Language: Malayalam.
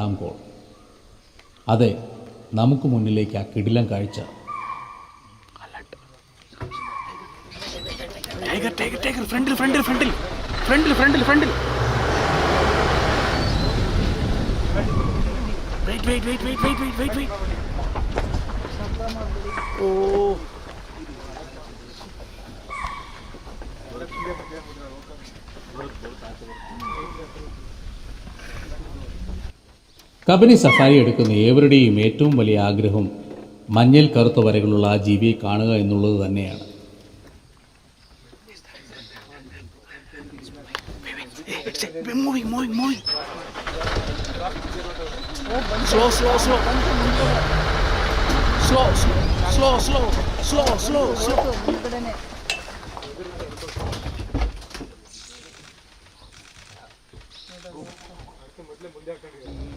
വരാമ്പോൾ അതെ, നമുക്ക് മുന്നിലേക്ക് ആ കിടിലം കാഴ്ച. കബനി സഫാരി എടുക്കുന്ന ഏവരുടെയും ഏറ്റവും വലിയ ആഗ്രഹം മഞ്ഞിൽ കറുത്ത വരകളുള്ള ആ ജീവിയെ കാണുക എന്നുള്ളത് തന്നെയാണ്. slow.